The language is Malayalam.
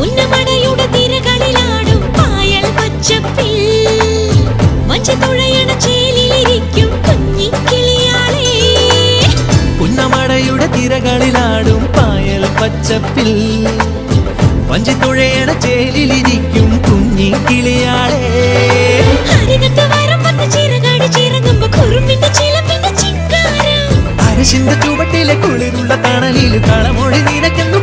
പുന്നമടയുടെ തിരകളിലാടും പായൽ പച്ചപ്പിൽ വഞ്ചിത്തുഴയണ ചേലിലിരിക്കും കുഞ്ഞിക്കിളിയാളേ. പുന്നമടയുടെ തിരകളിലാടും പായൽ പച്ചപ്പിൽ വഞ്ചിത്തുഴയണ ചേലിലിരിക്കും കുഞ്ഞിക്കിളിയാളേ. അരികത്ത് വരമ്പത്ത് ചിറകാടി ചിറങ്ങുമ്പോ കുറുമ്പിന്റെ ചിലമ്പിന്റെ ചിങ്കാരം. അരശിന്റെ ചുവട്ടിലെ കുളിരുള്ള തണലിൽ കളമൊഴി നിനക്കെന്നു